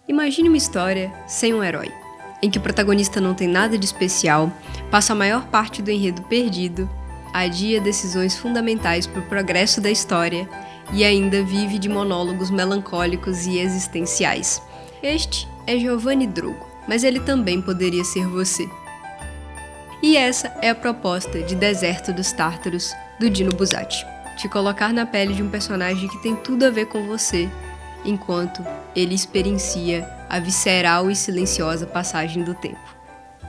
Imagine uma história sem um herói, em que o protagonista não tem nada de especial, passa a maior parte do enredo perdido, adia decisões fundamentais para o progresso da história e ainda vive de monólogos melancólicos e existenciais. Este é Giovanni Drogo, mas ele também poderia ser você. E essa é a proposta de Deserto dos Tártaros, do Dino Buzzati. Te colocar na pele de um personagem que tem tudo a ver com você, enquanto ele experiencia a visceral e silenciosa passagem do tempo.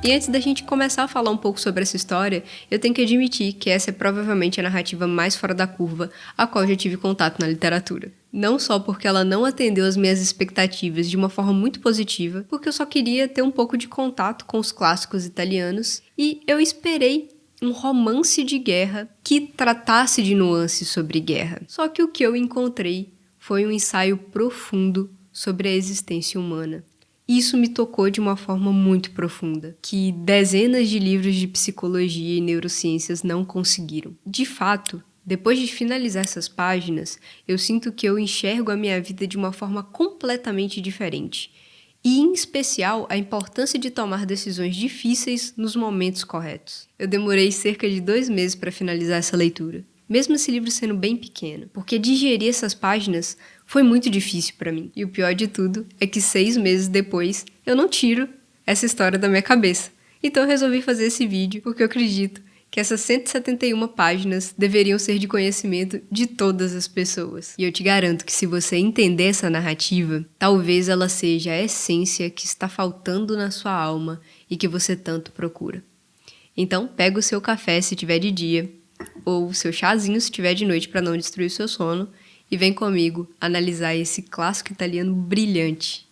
E antes da gente começar a falar um pouco sobre essa história, eu tenho que admitir que essa é provavelmente a narrativa mais fora da curva a qual eu já tive contato na literatura. Não só porque ela não atendeu às minhas expectativas de uma forma muito positiva, porque eu só queria ter um pouco de contato com os clássicos italianos, e eu esperei um romance de guerra que tratasse de nuances sobre guerra. Só que o que eu encontrei foi um ensaio profundo sobre a existência humana. Isso me tocou de uma forma muito profunda, que dezenas de livros de psicologia e neurociências não conseguiram. De fato, depois de finalizar essas páginas, eu sinto que eu enxergo a minha vida de uma forma completamente diferente. E, em especial, a importância de tomar decisões difíceis nos momentos corretos. Eu demorei cerca de 2 meses para finalizar essa leitura, mesmo esse livro sendo bem pequeno, porque digerir essas páginas foi muito difícil para mim. E o pior de tudo é que 6 meses depois, eu não tiro essa história da minha cabeça. Então eu resolvi fazer esse vídeo porque eu acredito que essas 171 páginas deveriam ser de conhecimento de todas as pessoas. E eu te garanto que se você entender essa narrativa, talvez ela seja a essência que está faltando na sua alma e que você tanto procura. Então, pega o seu café se tiver de dia, ou o seu chazinho se tiver de noite para não destruir o seu sono, e vem comigo analisar esse clássico italiano brilhante.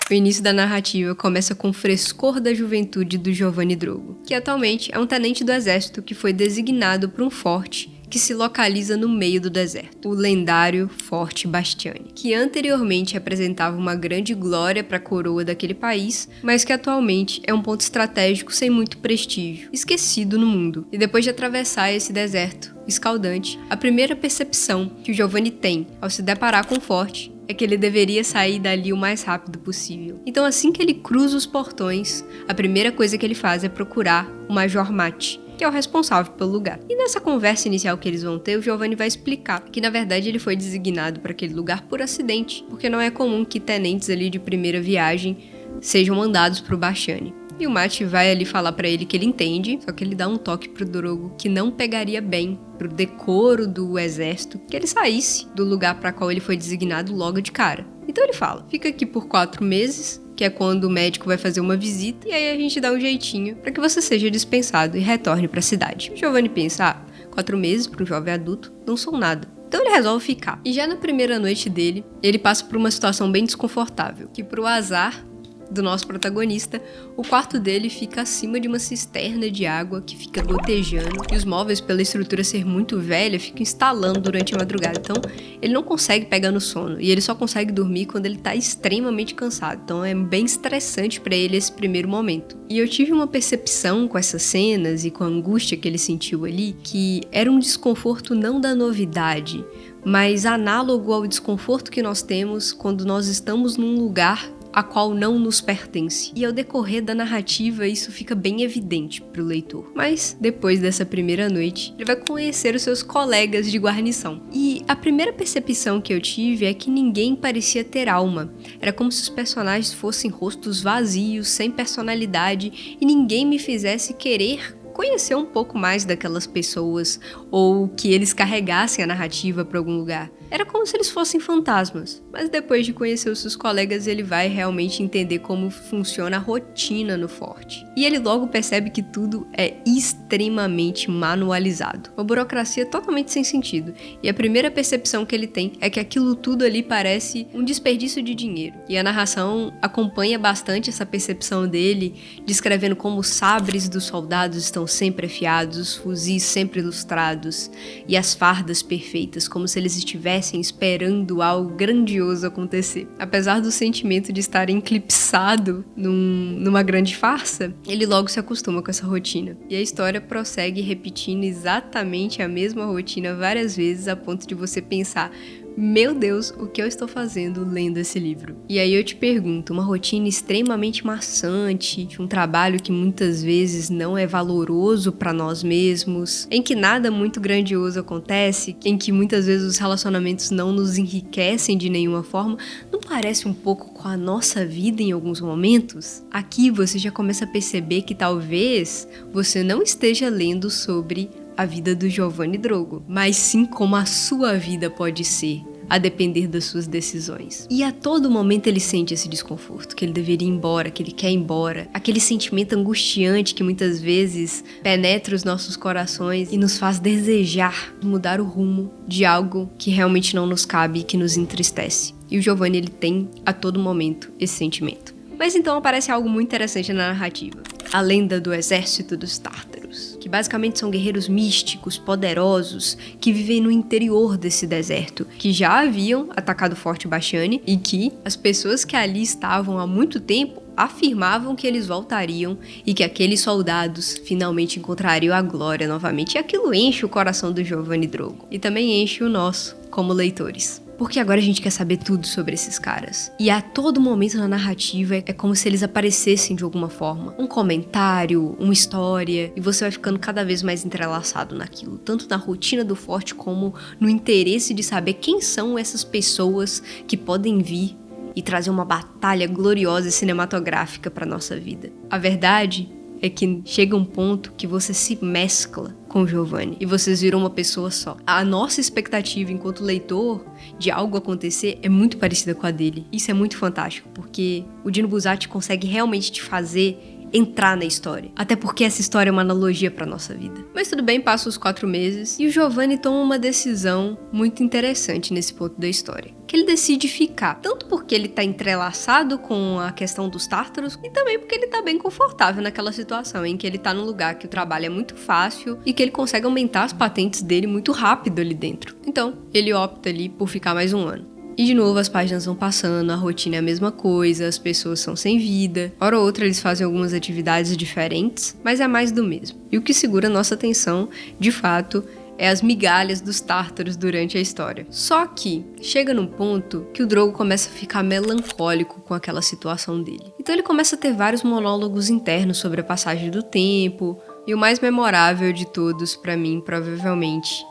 O início da narrativa começa com o frescor da juventude do Giovanni Drogo, que atualmente é um tenente do exército que foi designado para um forte que se localiza no meio do deserto, o lendário Forte Bastiani, que anteriormente representava uma grande glória para a coroa daquele país, mas que atualmente é um ponto estratégico sem muito prestígio, esquecido no mundo. E depois de atravessar esse deserto escaldante, a primeira percepção que o Giovanni tem ao se deparar com o forte é que ele deveria sair dali o mais rápido possível. Então, assim que ele cruza os portões, a primeira coisa que ele faz é procurar o Major Matti, que é o responsável pelo lugar. E nessa conversa inicial que eles vão ter, o Giovanni vai explicar que, na verdade, ele foi designado para aquele lugar por acidente, porque não é comum que tenentes ali de primeira viagem sejam mandados para o Bastiani. E o Matti vai ali falar pra ele que ele entende, só que ele dá um toque pro Drogo que não pegaria bem pro decoro do exército que ele saísse do lugar para qual ele foi designado logo de cara. Então ele fala, fica aqui por 4 meses, que é quando o médico vai fazer uma visita, e aí a gente dá um jeitinho para que você seja dispensado e retorne para a cidade. O Giovanni pensa, 4 meses para um jovem adulto não são nada. Então ele resolve ficar. E já na primeira noite dele, ele passa por uma situação bem desconfortável, que pro azar do nosso protagonista, o quarto dele fica acima de uma cisterna de água que fica gotejando, e os móveis, pela estrutura ser muito velha, ficam instalando durante a madrugada. Então, ele não consegue pegar no sono, e ele só consegue dormir quando ele tá extremamente cansado. Então, é bem estressante para ele esse primeiro momento. E eu tive uma percepção com essas cenas e com a angústia que ele sentiu ali, que era um desconforto não da novidade, mas análogo ao desconforto que nós temos quando nós estamos num lugar a qual não nos pertence. E ao decorrer da narrativa, isso fica bem evidente para o leitor. Mas, depois dessa primeira noite, ele vai conhecer os seus colegas de guarnição. E a primeira percepção que eu tive é que ninguém parecia ter alma. Era como se os personagens fossem rostos vazios, sem personalidade, e ninguém me fizesse querer conhecer um pouco mais daquelas pessoas, ou que eles carregassem a narrativa para algum lugar. Era como se eles fossem fantasmas, mas depois de conhecer os seus colegas, ele vai realmente entender como funciona a rotina no forte. E ele logo percebe que tudo é extremamente manualizado, uma burocracia totalmente sem sentido. E a primeira percepção que ele tem é que aquilo tudo ali parece um desperdício de dinheiro. E a narração acompanha bastante essa percepção dele, descrevendo como os sabres dos soldados estão sempre afiados, os fuzis sempre lustrados e as fardas perfeitas, como se eles estivessem esperando algo grandioso acontecer. Apesar do sentimento de estar eclipsado numa grande farsa, ele logo se acostuma com essa rotina. E a história prossegue repetindo exatamente a mesma rotina várias vezes, a ponto de você pensar: meu Deus, o que eu estou fazendo lendo esse livro? E aí eu te pergunto, uma rotina extremamente maçante, de um trabalho que muitas vezes não é valoroso para nós mesmos, em que nada muito grandioso acontece, em que muitas vezes os relacionamentos não nos enriquecem de nenhuma forma, não parece um pouco com a nossa vida em alguns momentos? Aqui você já começa a perceber que talvez você não esteja lendo sobre a vida do Giovanni Drogo, mas sim como a sua vida pode ser, a depender das suas decisões. E a todo momento ele sente esse desconforto, que ele deveria ir embora, que ele quer ir embora, aquele sentimento angustiante que muitas vezes penetra os nossos corações e nos faz desejar mudar o rumo de algo que realmente não nos cabe e que nos entristece. E o Giovanni, ele tem a todo momento esse sentimento. Mas então aparece algo muito interessante na narrativa. A lenda do exército dos Tártaros, que basicamente são guerreiros místicos, poderosos, que vivem no interior desse deserto, que já haviam atacado o Forte Bashani e que as pessoas que ali estavam há muito tempo afirmavam que eles voltariam e que aqueles soldados finalmente encontrariam a glória novamente. E aquilo enche o coração do Giovanni Drogo. E também enche o nosso, como leitores. Porque agora a gente quer saber tudo sobre esses caras. E a todo momento na narrativa é como se eles aparecessem de alguma forma. Um comentário, uma história, e você vai ficando cada vez mais entrelaçado naquilo. Tanto na rotina do forte como no interesse de saber quem são essas pessoas que podem vir e trazer uma batalha gloriosa e cinematográfica para nossa vida. A verdade é que chega um ponto que você se mescla com o Giovanni e vocês viram uma pessoa só. A nossa expectativa enquanto leitor de algo acontecer é muito parecida com a dele. Isso é muito fantástico, porque o Dino Buzzati consegue realmente te fazer entrar na história. Até porque essa história é uma analogia para nossa vida. Mas tudo bem, passa os 4 meses e o Giovanni toma uma decisão muito interessante nesse ponto da história. Que ele decide ficar. Tanto porque ele tá entrelaçado com a questão dos Tártaros e também porque ele tá bem confortável naquela situação em que ele tá num lugar que o trabalho é muito fácil e que ele consegue aumentar as patentes dele muito rápido ali dentro. Então, ele opta ali por ficar mais um ano. E de novo as páginas vão passando, a rotina é a mesma coisa, as pessoas são sem vida. Hora ou outra eles fazem algumas atividades diferentes, mas é mais do mesmo. E o que segura a nossa atenção, de fato, é as migalhas dos Tártaros durante a história. Só que chega num ponto que o Drogo começa a ficar melancólico com aquela situação dele. Então ele começa a ter vários monólogos internos sobre a passagem do tempo, e o mais memorável de todos pra mim, provavelmente,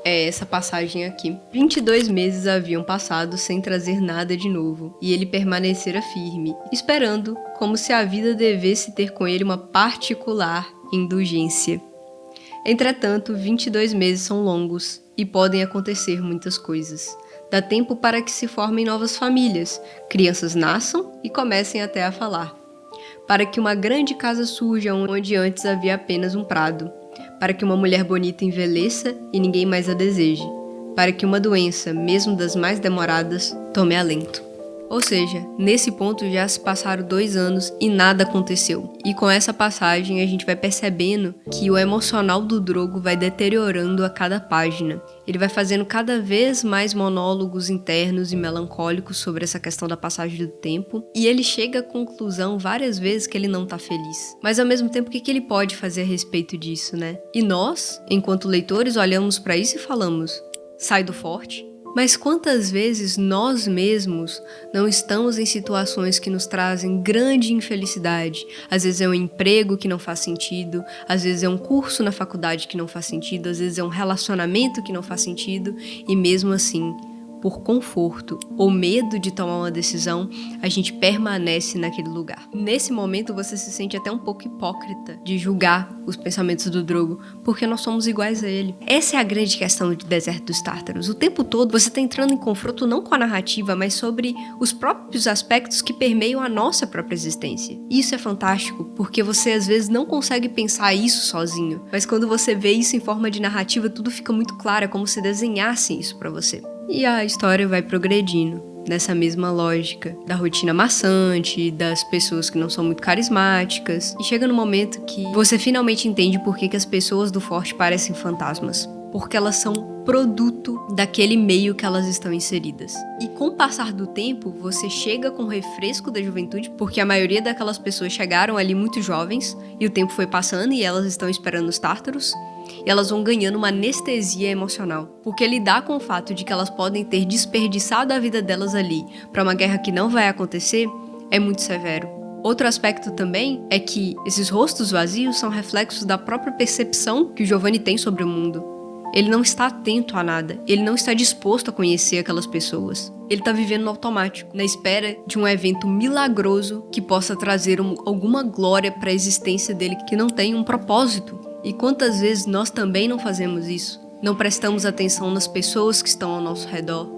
é essa passagem aqui. 22 meses haviam passado sem trazer nada de novo, e ele permanecera firme, esperando como se a vida devesse ter com ele uma particular indulgência. Entretanto, 22 meses são longos, e podem acontecer muitas coisas. Dá tempo para que se formem novas famílias, crianças nasçam e comecem até a falar. Para que uma grande casa surja onde antes havia apenas um prado. Para que uma mulher bonita envelheça e ninguém mais a deseje, para que uma doença, mesmo das mais demoradas, tome alento. Ou seja, nesse ponto já se passaram 2 anos e nada aconteceu. E com essa passagem a gente vai percebendo que o emocional do Drogo vai deteriorando a cada página. Ele vai fazendo cada vez mais monólogos internos e melancólicos sobre essa questão da passagem do tempo. E ele chega à conclusão várias vezes que ele não tá feliz. Mas ao mesmo tempo, o que ele pode fazer a respeito disso, né? E nós, enquanto leitores, olhamos para isso e falamos: sai do forte. Mas quantas vezes nós mesmos não estamos em situações que nos trazem grande infelicidade? Às vezes é um emprego que não faz sentido, às vezes é um curso na faculdade que não faz sentido, às vezes é um relacionamento que não faz sentido, e mesmo assim, por conforto ou medo de tomar uma decisão, a gente permanece naquele lugar. Nesse momento você se sente até um pouco hipócrita de julgar os pensamentos do Drogo, porque nós somos iguais a ele. Essa é a grande questão do Deserto dos Tártaros. O tempo todo você está entrando em confronto não com a narrativa, mas sobre os próprios aspectos que permeiam a nossa própria existência. Isso é fantástico, porque você às vezes não consegue pensar isso sozinho, mas quando você vê isso em forma de narrativa, tudo fica muito claro, é como se desenhasse isso para você. E a história vai progredindo nessa mesma lógica da rotina maçante, das pessoas que não são muito carismáticas. E chega no momento que você finalmente entende por que as pessoas do forte parecem fantasmas. Porque elas são produto daquele meio que elas estão inseridas. E com o passar do tempo, você chega com o refresco da juventude, porque a maioria daquelas pessoas chegaram ali muito jovens, e o tempo foi passando e elas estão esperando os tártaros, e elas vão ganhando uma anestesia emocional. Porque lidar com o fato de que elas podem ter desperdiçado a vida delas ali para uma guerra que não vai acontecer é muito severo. Outro aspecto também é que esses rostos vazios são reflexos da própria percepção que o Giovanni tem sobre o mundo. Ele não está atento a nada, ele não está disposto a conhecer aquelas pessoas. Ele está vivendo no automático, na espera de um evento milagroso que possa trazer alguma glória para a existência dele que não tem um propósito. E quantas vezes nós também não fazemos isso? Não prestamos atenção nas pessoas que estão ao nosso redor.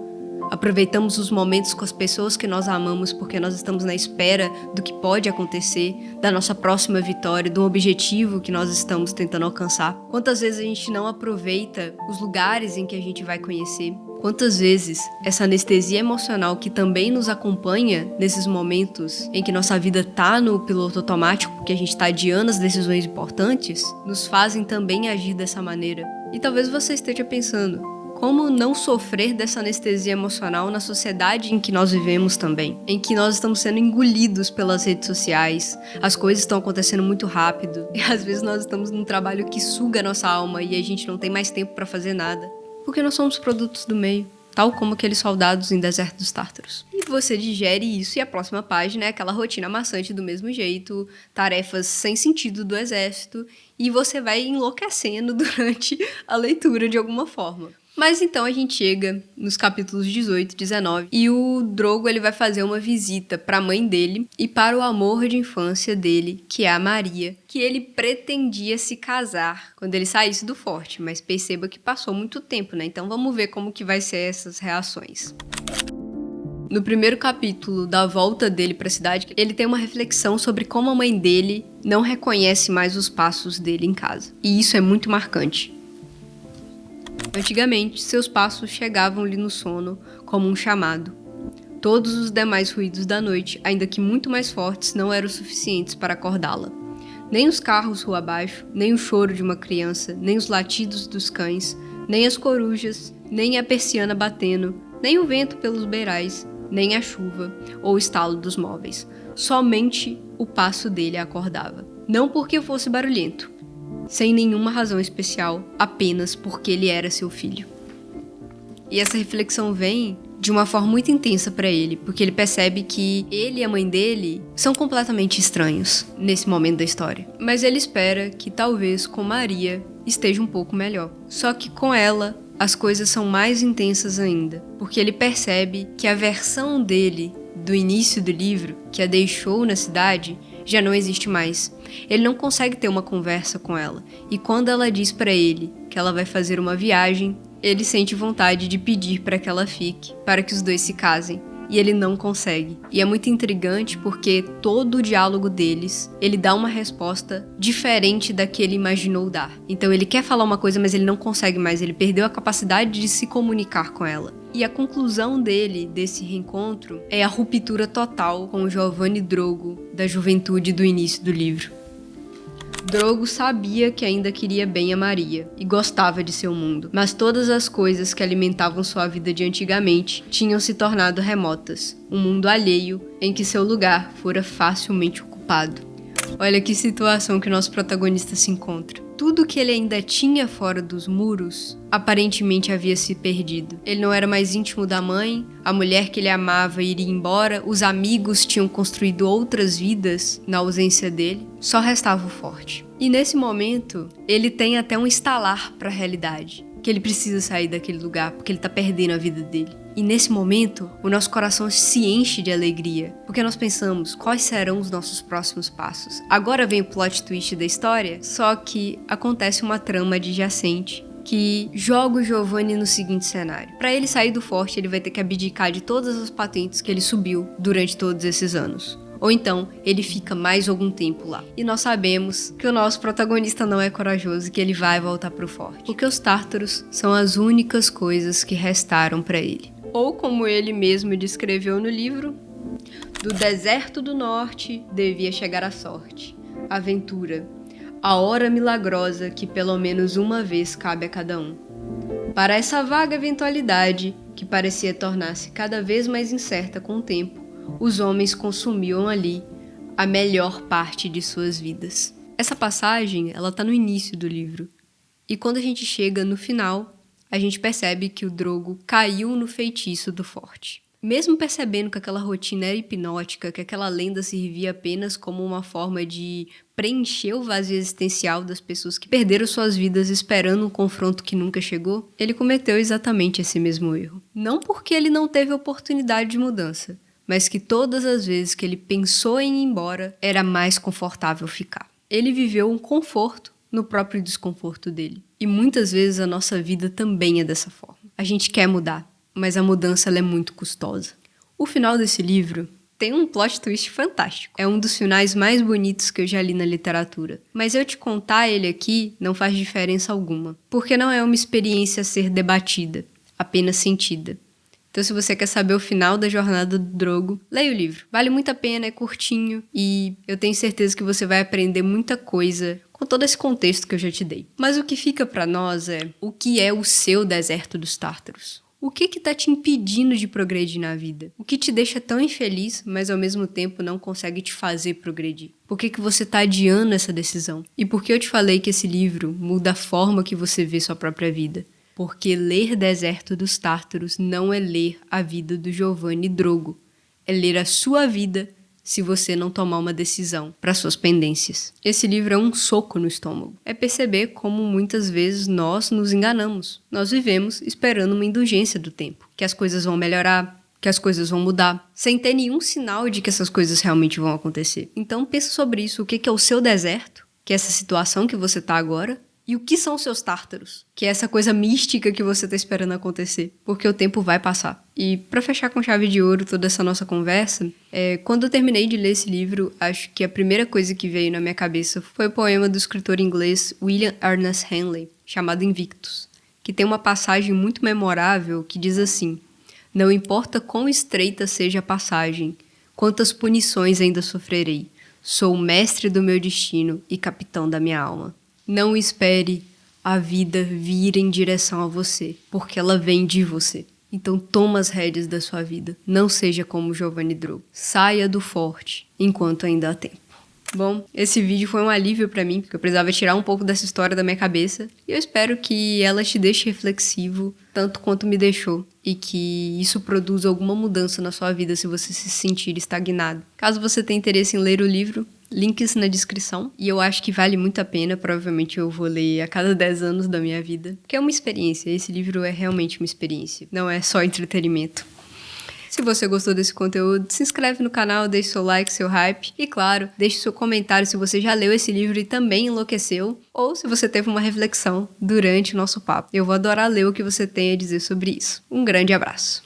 Aproveitamos os momentos com as pessoas que nós amamos porque nós estamos na espera do que pode acontecer, da nossa próxima vitória, do objetivo que nós estamos tentando alcançar. Quantas vezes a gente não aproveita os lugares em que a gente vai conhecer? Quantas vezes essa anestesia emocional que também nos acompanha nesses momentos em que nossa vida tá no piloto automático, porque a gente tá adiando as decisões importantes, nos fazem também agir dessa maneira? E talvez você esteja pensando, como não sofrer dessa anestesia emocional na sociedade em que nós vivemos também? Em que nós estamos sendo engolidos pelas redes sociais, as coisas estão acontecendo muito rápido, e às vezes nós estamos num trabalho que suga a nossa alma e a gente não tem mais tempo para fazer nada. Porque nós somos produtos do meio, tal como aqueles soldados em Deserto dos Tártaros. E você digere isso e a próxima página é aquela rotina maçante do mesmo jeito, tarefas sem sentido do exército, e você vai enlouquecendo durante a leitura de alguma forma. Mas então a gente chega nos capítulos 18 e 19 e o Drogo ele vai fazer uma visita para a mãe dele e para o amor de infância dele, que é a Maria, que ele pretendia se casar quando ele saísse do forte, mas perceba que passou muito tempo, né? Então vamos ver como que vai ser essas reações. No primeiro capítulo da volta dele para a cidade, ele tem uma reflexão sobre como a mãe dele não reconhece mais os passos dele em casa. E isso é muito marcante. Antigamente, seus passos chegavam-lhe no sono como um chamado. Todos os demais ruídos da noite, ainda que muito mais fortes, não eram suficientes para acordá-la. Nem os carros rua abaixo, nem o choro de uma criança, nem os latidos dos cães, nem as corujas, nem a persiana batendo, nem o vento pelos beirais, nem a chuva ou o estalo dos móveis. Somente o passo dele a acordava. Não porque fosse barulhento, sem nenhuma razão especial, apenas porque ele era seu filho. E essa reflexão vem de uma forma muito intensa para ele, porque ele percebe que ele e a mãe dele são completamente estranhos nesse momento da história. Mas ele espera que talvez com Maria esteja um pouco melhor. Só que com ela, as coisas são mais intensas ainda, porque ele percebe que a versão dele do início do livro, que a deixou na cidade, já não existe mais. Ele não consegue ter uma conversa com ela. E quando ela diz para ele que ela vai fazer uma viagem, ele sente vontade de pedir para que ela fique, para que os dois se casem. E ele não consegue. E é muito intrigante porque todo o diálogo deles, ele dá uma resposta diferente da que ele imaginou dar. Então ele quer falar uma coisa, mas ele não consegue mais. Ele perdeu a capacidade de se comunicar com ela. E a conclusão dele, desse reencontro, é a ruptura total com o Giovanni Drogo, da juventude do início do livro. Drogo sabia que ainda queria bem a Maria e gostava de seu mundo, mas todas as coisas que alimentavam sua vida de antigamente tinham se tornado remotas, um mundo alheio em que seu lugar fora facilmente ocupado. Olha que situação que nosso protagonista se encontra. Tudo que ele ainda tinha fora dos muros, aparentemente havia se perdido. Ele não era mais íntimo da mãe, a mulher que ele amava iria embora, os amigos tinham construído outras vidas na ausência dele, só restava o forte. E nesse momento, ele tem até um estalar para a realidade, que ele precisa sair daquele lugar, porque ele tá perdendo a vida dele. E nesse momento, o nosso coração se enche de alegria, porque nós pensamos, quais serão os nossos próximos passos? Agora vem o plot twist da história, só que acontece uma trama adjacente que joga o Giovanni no seguinte cenário. Para ele sair do forte, ele vai ter que abdicar de todas as patentes que ele subiu durante todos esses anos. Ou então, ele fica mais algum tempo lá. E nós sabemos que o nosso protagonista não é corajoso e que ele vai voltar pro forte. Porque os tártaros são as únicas coisas que restaram para ele. Ou como ele mesmo descreveu no livro, do deserto do norte devia chegar a sorte, a aventura, a hora milagrosa que pelo menos uma vez cabe a cada um. Para essa vaga eventualidade, que parecia tornar-se cada vez mais incerta com o tempo, os homens consumiam ali a melhor parte de suas vidas. Essa passagem, ela tá no início do livro. E quando a gente chega no final, a gente percebe que o Drogo caiu no feitiço do Forte. Mesmo percebendo que aquela rotina era hipnótica, que aquela lenda servia apenas como uma forma de preencher o vazio existencial das pessoas que perderam suas vidas esperando um confronto que nunca chegou, ele cometeu exatamente esse mesmo erro. Não porque ele não teve oportunidade de mudança, mas que todas as vezes que ele pensou em ir embora, era mais confortável ficar. Ele viveu um conforto no próprio desconforto dele. E muitas vezes a nossa vida também é dessa forma. A gente quer mudar, mas a mudança ela é muito custosa. O final desse livro tem um plot twist fantástico. É um dos finais mais bonitos que eu já li na literatura. Mas eu te contar ele aqui não faz diferença alguma, porque não é uma experiência a ser debatida, apenas sentida. Então, se você quer saber o final da jornada do Drogo, leia o livro. Vale muito a pena, é curtinho e eu tenho certeza que você vai aprender muita coisa com todo esse contexto que eu já te dei. Mas o que fica pra nós é o que é o seu deserto dos Tártaros. O que tá te impedindo de progredir na vida? O que te deixa tão infeliz, mas ao mesmo tempo não consegue te fazer progredir? Por que você tá adiando essa decisão? E por que eu te falei que esse livro muda a forma que você vê sua própria vida? Porque ler Deserto dos Tártaros não é ler a vida do Giovanni Drogo. É ler a sua vida se você não tomar uma decisão para suas pendências. Esse livro é um soco no estômago. É perceber como muitas vezes nós nos enganamos. Nós vivemos esperando uma indulgência do tempo, que as coisas vão melhorar, que as coisas vão mudar, sem ter nenhum sinal de que essas coisas realmente vão acontecer. Então pensa sobre isso, o que é o seu deserto, que é essa situação que você está agora, e o que são os seus tártaros? Que é essa coisa mística que você está esperando acontecer. Porque o tempo vai passar. E para fechar com chave de ouro toda essa nossa conversa, quando eu terminei de ler esse livro, acho que a primeira coisa que veio na minha cabeça foi o poema do escritor inglês William Ernest Henley, chamado Invictus, que tem uma passagem muito memorável que diz assim: "Não importa quão estreita seja a passagem, quantas punições ainda sofrerei, sou o mestre do meu destino e capitão da minha alma." Não espere a vida vir em direção a você, porque ela vem de você. Então toma as rédeas da sua vida. Não seja como Giovanni Drogo. Saia do forte enquanto ainda há tempo. Bom, esse vídeo foi um alívio pra mim, porque eu precisava tirar um pouco dessa história da minha cabeça. E eu espero que ela te deixe reflexivo, tanto quanto me deixou. E que isso produza alguma mudança na sua vida se você se sentir estagnado. Caso você tenha interesse em ler o livro, links na descrição. E eu acho que vale muito a pena. Provavelmente eu vou ler a cada 10 anos da minha vida. Porque é uma experiência. Esse livro é realmente uma experiência. Não é só entretenimento. Se você gostou desse conteúdo, se inscreve no canal, deixe seu like, seu hype. E claro, deixe seu comentário se você já leu esse livro e também enlouqueceu. Ou se você teve uma reflexão durante o nosso papo. Eu vou adorar ler o que você tem a dizer sobre isso. Um grande abraço.